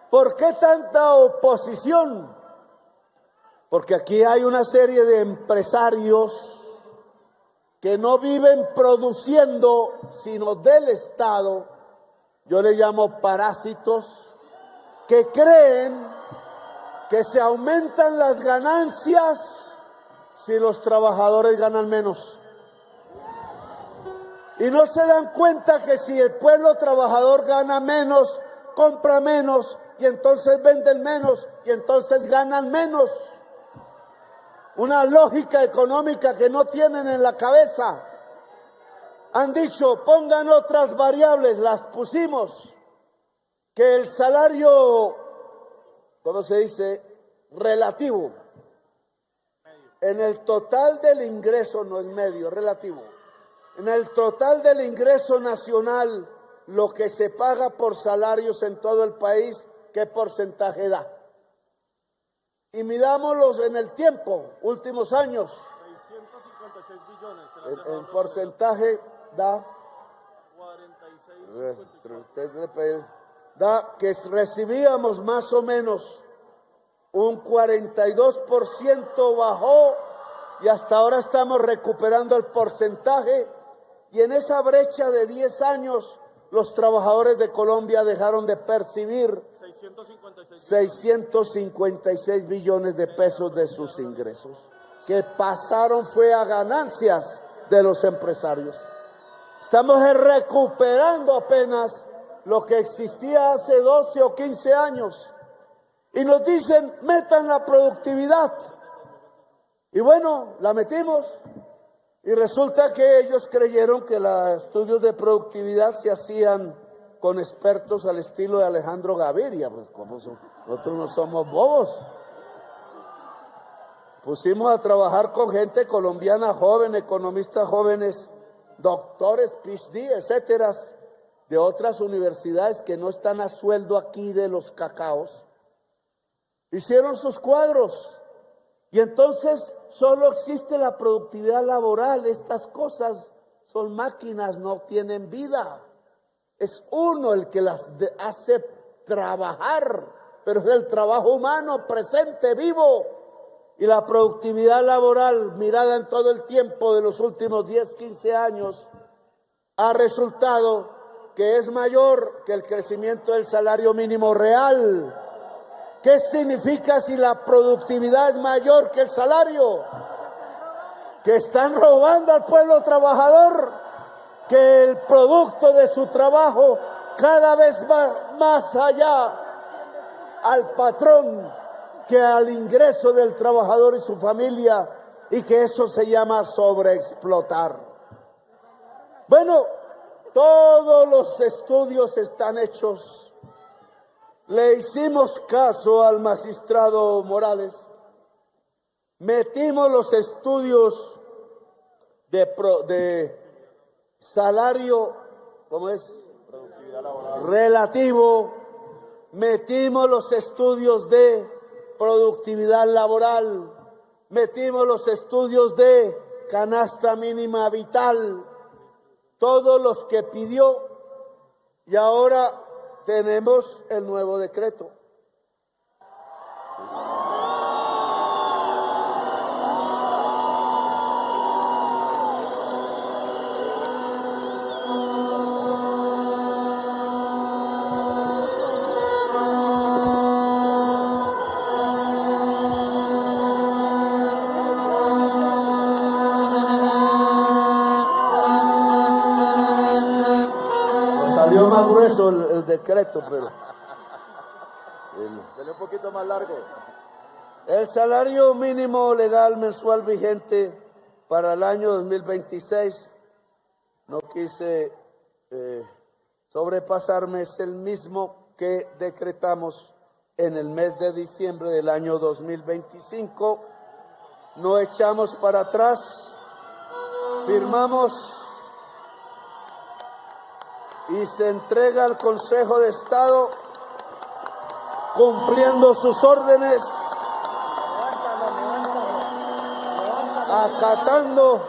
¿Por qué tanta oposición? Porque aquí hay una serie de empresarios que no viven produciendo, sino del Estado. Yo le llamo parásitos, que creen que se aumentan las ganancias si los trabajadores ganan menos. Y no se dan cuenta que si el pueblo trabajador gana menos, compra menos, y entonces venden menos, y entonces ganan menos. Una lógica económica que no tienen en la cabeza. Han dicho, pongan otras variables, las pusimos. Que el salario, ¿cómo se dice? Relativo. En el total del ingreso, no es medio, relativo. En el total del ingreso nacional, lo que se paga por salarios en todo el país, ¿qué porcentaje da? y midámoslos en el tiempo, últimos años. 656 billones. En porcentaje da 46. Da que recibíamos más o menos un 42% bajó y hasta ahora estamos recuperando el porcentaje, y en esa brecha de 10 años los trabajadores de Colombia dejaron de percibir 656 billones de pesos de sus ingresos, que pasaron fue a ganancias de los empresarios. Estamos recuperando apenas lo que existía hace 12 o 15 años. Y nos dicen, metan la productividad. Y bueno, la metimos. Y resulta que ellos creyeron que los estudios de productividad se hacían con expertos al estilo de Alejandro Gaviria. Pues como nosotros no somos bobos. Pusimos a trabajar con gente colombiana joven, economistas jóvenes, doctores, PhD, etcétera, de otras universidades que no están a sueldo aquí de los cacaos. Hicieron sus cuadros y entonces solo existe la productividad laboral. Estas cosas son máquinas, no tienen vida. Es uno el que las hace trabajar, pero es el trabajo humano presente, vivo. Y la productividad laboral, mirada en todo el tiempo de los últimos 10, 15 años, ha resultado que es mayor que el crecimiento del salario mínimo real. ¿Qué significa si la productividad es mayor que el salario? Que están robando al pueblo trabajador, que el producto de su trabajo cada vez va más allá al patrón que al ingreso del trabajador y su familia, y que eso se llama sobreexplotar. Bueno, todos los estudios están hechos. Le hicimos caso al magistrado Morales, metimos los estudios de salario, ¿cómo es? Productividad laboral. Relativo, metimos los estudios de productividad laboral, metimos los estudios de canasta mínima vital, todos los que pidió, y ahora tenemos el nuevo decreto. Salió más grueso el decreto, pero Dele un poquito más largo. el salario mínimo legal mensual vigente para el año 2026, no quise sobrepasarme, es el mismo que decretamos en el mes de diciembre del año 2025. No echamos para atrás, firmamos y se entrega al Consejo de Estado cumpliendo sus órdenes, acatando,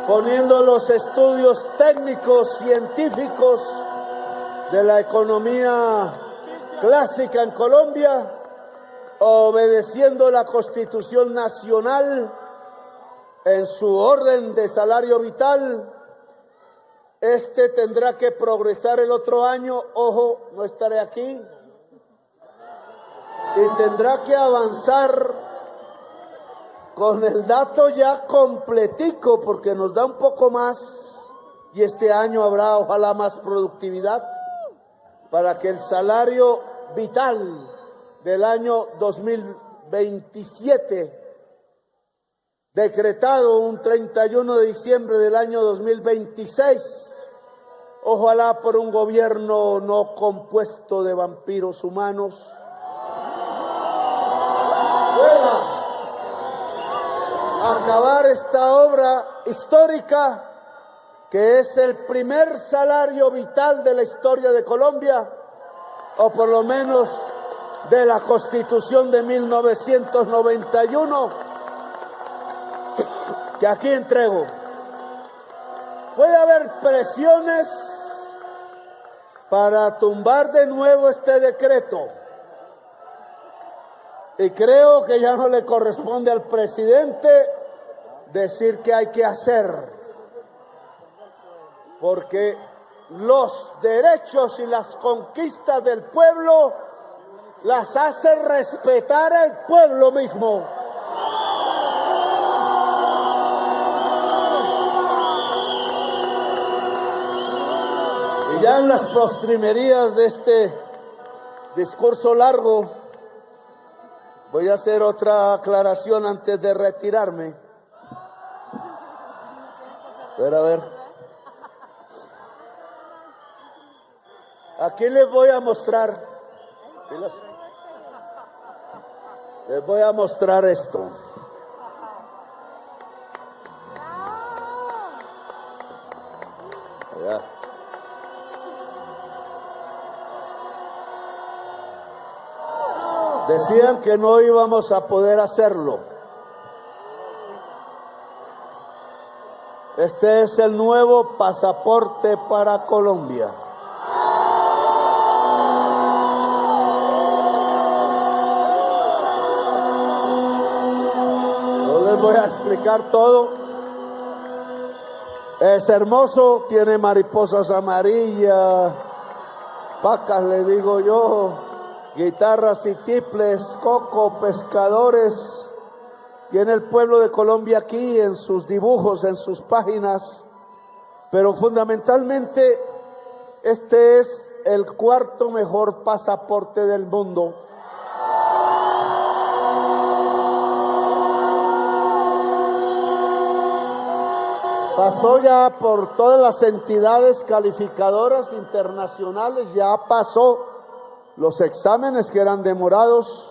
poniendo los estudios técnicos, científicos de la economía clásica en Colombia, obedeciendo la Constitución Nacional en su orden de salario vital. Este tendrá que progresar el otro año, ojo, no estaré aquí, y tendrá que avanzar con el dato ya completico, porque nos da un poco más, y este año habrá ojalá más productividad, para que el salario vital del año 2027, decretado un 31 de diciembre del año 2026, ojalá por un gobierno no compuesto de vampiros humanos, pueda acabar esta obra histórica que es el primer salario vital de la historia de Colombia, o por lo menos de la Constitución de 1991, que aquí entrego. Puede haber presiones para tumbar de nuevo este decreto, y creo que ya no le corresponde al presidente decir qué hay que hacer, porque los derechos y las conquistas del pueblo las hace respetar el pueblo mismo. Y ya en las postrimerías de este discurso largo, voy a hacer otra aclaración antes de retirarme. A ver. Aquí les voy a mostrar. Les voy a mostrar esto. Allá. Decían que no íbamos a poder hacerlo. Este es el nuevo pasaporte para Colombia. No les voy a explicar todo. Es hermoso, tiene mariposas amarillas, pacas le digo yo, guitarras y tiples, coco, pescadores. Tiene el pueblo de Colombia aquí en sus dibujos, en sus páginas, pero fundamentalmente este es el cuarto mejor pasaporte del mundo. Pasó ya por todas las entidades calificadoras internacionales, ya pasó los exámenes que eran demorados.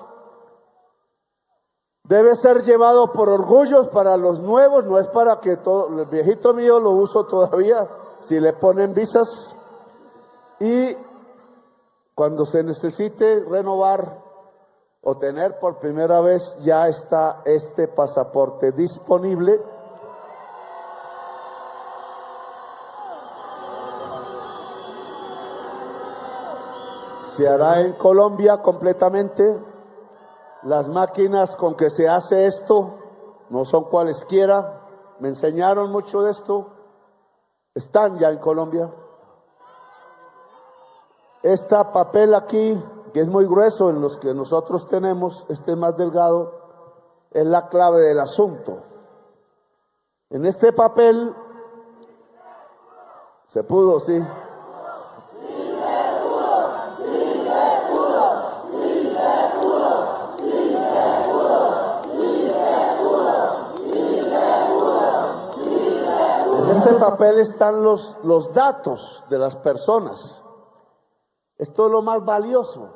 Debe ser llevado por orgullos para los nuevos, no es para que todo, el viejito mío lo uso todavía, si le ponen visas. Y cuando se necesite renovar o tener por primera vez, ya está este pasaporte disponible. Se hará en Colombia completamente. Las máquinas con que se hace esto no son cualesquiera, me enseñaron mucho de esto, están ya en Colombia. Este papel aquí, que es muy grueso en los que nosotros tenemos, este es más delgado, es la clave del asunto. En este papel se pudo, sí. En este papel están los datos de las personas. Esto es lo más valioso.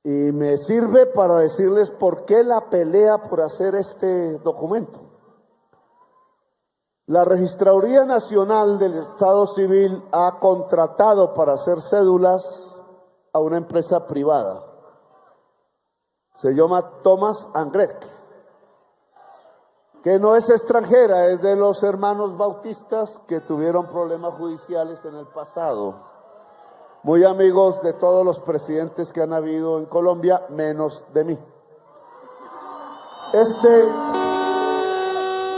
Y me sirve para decirles por qué la pelea por hacer este documento. La Registraduría Nacional del Estado Civil ha contratado para hacer cédulas a una empresa privada. Se llama Thomas & Grech, que no es extranjera, es de los hermanos bautistas que tuvieron problemas judiciales en el pasado. Muy amigos de todos los presidentes que han habido en Colombia, menos de mí.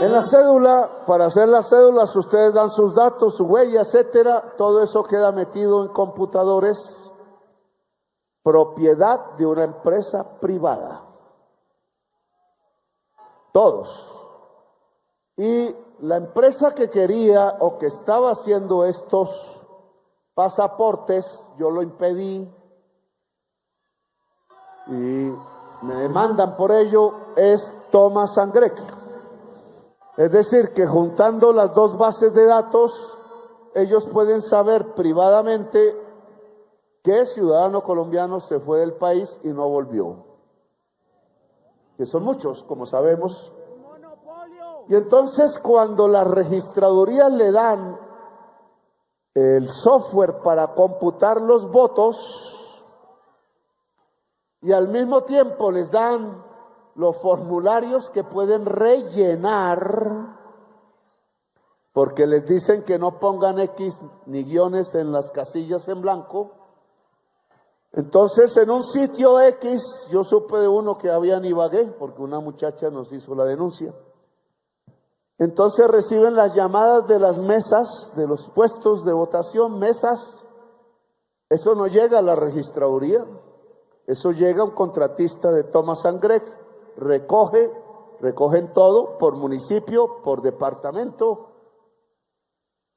En la cédula, para hacer las cédulas, ustedes dan sus datos, su huella, etcétera. Todo eso queda metido en computadores, propiedad de una empresa privada. Todos. Y la empresa que quería o que estaba haciendo estos pasaportes, yo lo impedí y me demandan por ello, es Thomas & Grech. Es decir, que juntando las dos bases de datos, ellos pueden saber privadamente qué ciudadano colombiano se fue del país y no volvió. Que son muchos, como sabemos. Y entonces cuando las registradurías le dan el software para computar los votos y al mismo tiempo les dan los formularios que pueden rellenar, porque les dicen que no pongan X ni guiones en las casillas en blanco. Entonces en un sitio X, yo supe de uno que había en Ibagué, porque una muchacha nos hizo la denuncia. Entonces reciben las llamadas de las mesas, de los puestos de votación, mesas. Eso no llega a la registraduría, eso llega a un contratista de Thomas & Gregg, recogen todo por municipio, por departamento,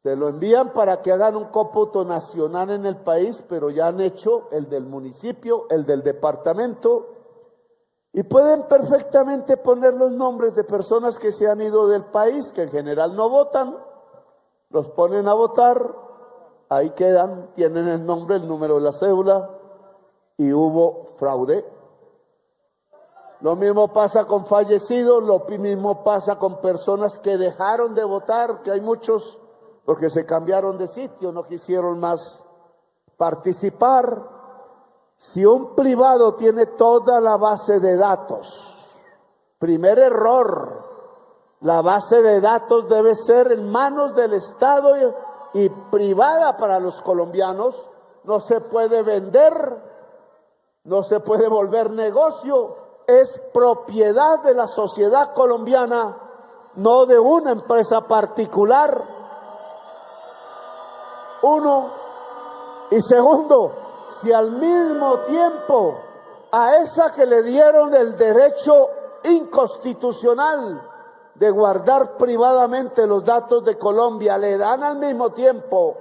se lo envían para que hagan un cómputo nacional en el país, pero ya han hecho el del municipio, el del departamento, y pueden perfectamente poner los nombres de personas que se han ido del país, que en general no votan, los ponen a votar, ahí quedan, tienen el nombre, el número de la cédula, y hubo fraude. Lo mismo pasa con fallecidos, lo mismo pasa con personas que dejaron de votar, que hay muchos porque se cambiaron de sitio, no quisieron más participar. Si un privado tiene toda la base de datos, primer error, la base de datos debe ser en manos del Estado y privada para los colombianos, no se puede vender, no se puede volver negocio, es propiedad de la sociedad colombiana, no de una empresa particular. Uno, y segundo, si al mismo tiempo a esa que le dieron el derecho inconstitucional de guardar privadamente los datos de Colombia, le dan al mismo tiempo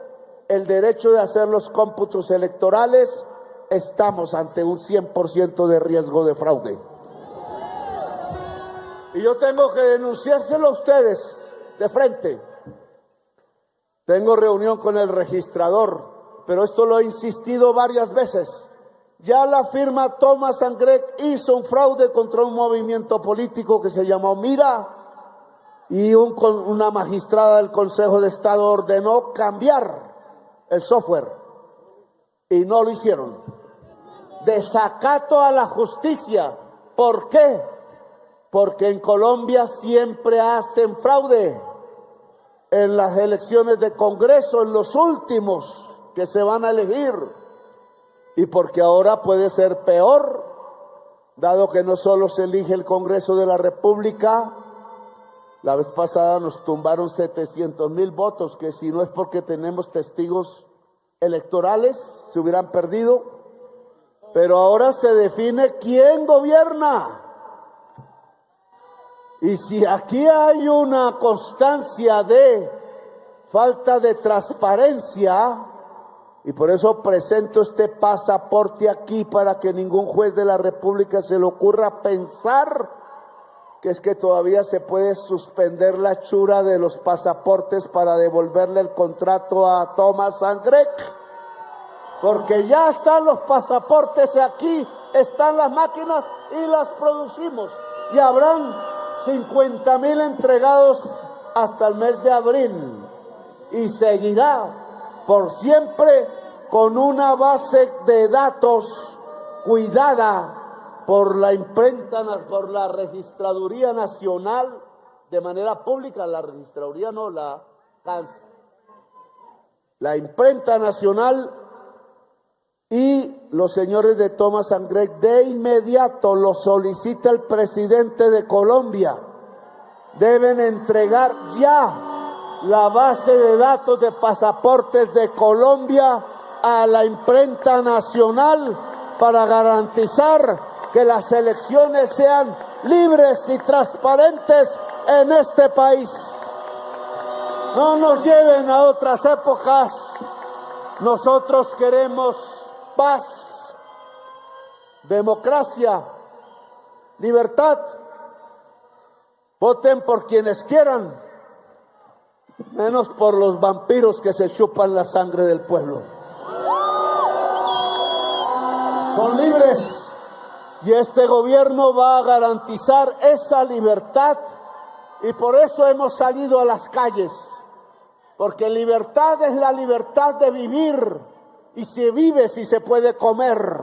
el derecho de hacer los cómputos electorales, estamos ante un 100% de riesgo de fraude. Y yo tengo que denunciárselo a ustedes de frente. Tengo reunión con el registrador, pero esto lo he insistido varias veces. Ya la firma Thomas & Gregg hizo un fraude contra un movimiento político que se llamó Mira, y una magistrada del Consejo de Estado ordenó cambiar el software y no lo hicieron. Desacato a la justicia. ¿Por qué? Porque en Colombia siempre hacen fraude. En las elecciones de Congreso, en los últimos que se van a elegir, y porque ahora puede ser peor, dado que no solo se elige el Congreso de la República. La vez pasada nos tumbaron 700,000 votos, que si no es porque tenemos testigos electorales, se hubieran perdido, pero ahora se define quién gobierna. Y si aquí hay una constancia de falta de transparencia, y por eso presento este pasaporte aquí para que ningún juez de la República se le ocurra pensar que es que todavía se puede suspender la hechura de los pasaportes para devolverle el contrato a Thomas & Gregg, porque ya están los pasaportes aquí, están las máquinas y las producimos, y habrán 50,000 entregados hasta el mes de abril, y seguirá por siempre con una base de datos cuidada por la imprenta, por la Registraduría Nacional, de manera pública. La Registraduría no, la imprenta nacional, y los señores de Thomas & Gregg de inmediato lo solicita el presidente de Colombia. Deben entregar ya la base de datos de pasaportes de Colombia a la imprenta nacional para garantizar que las elecciones sean libres y transparentes en este país. No nos lleven a otras épocas. Nosotros queremos paz, democracia, libertad. Voten por quienes quieran, menos por los vampiros que se chupan la sangre del pueblo. Son libres, y este gobierno va a garantizar esa libertad Y por eso hemos salido a las calles, porque libertad es la libertad de vivir, y si vive, si se puede comer,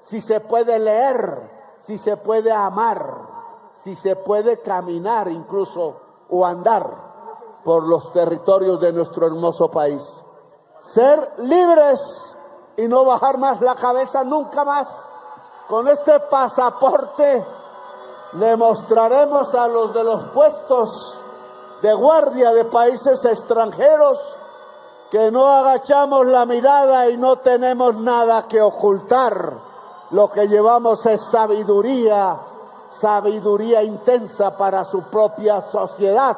si se puede leer, si se puede amar, si se puede caminar incluso o andar por los territorios de nuestro hermoso país. Ser libres y no bajar más la cabeza nunca más. Con este pasaporte le mostraremos a los de los puestos de guardia de países extranjeros que no agachamos la mirada y no tenemos nada que ocultar. Lo que llevamos es sabiduría, sabiduría intensa para su propia sociedad,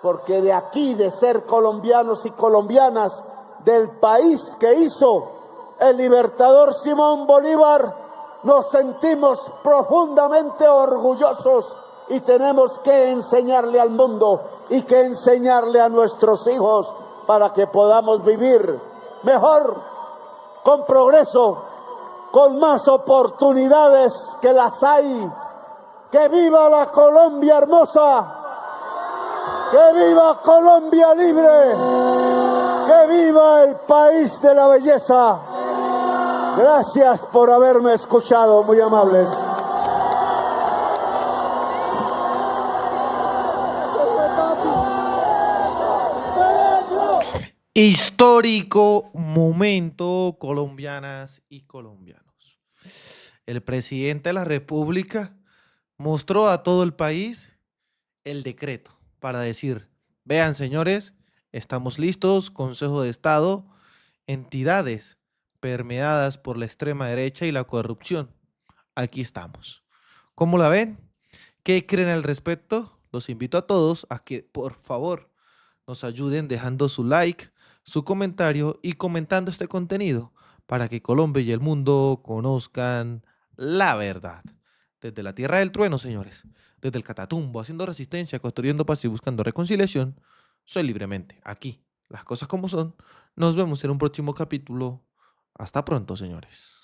porque de aquí, de ser colombianos y colombianas, del país que hizo el libertador Simón Bolívar, nos sentimos profundamente orgullosos y tenemos que enseñarle al mundo y que enseñarle a nuestros hijos para que podamos vivir mejor, con progreso, con más oportunidades que las hay. ¡Que viva la Colombia hermosa! ¡Que viva Colombia libre! ¡Que viva el país de la belleza! Gracias por haberme escuchado, muy amables. Histórico momento, colombianas y colombianos. El presidente de la República mostró a todo el país el decreto para decir, vean señores, estamos listos, Consejo de Estado, entidades permeadas por la extrema derecha y la corrupción. Aquí estamos. ¿Cómo la ven? ¿Qué creen al respecto? Los invito a todos a que, por favor, nos ayuden dejando su like, su comentario y comentando este contenido para que Colombia y el mundo conozcan la verdad. Desde la tierra del trueno, señores, desde el Catatumbo, haciendo resistencia, construyendo paz y buscando reconciliación, soy libremente aquí. Las cosas como son. Nos vemos en un próximo capítulo. Hasta pronto, señores.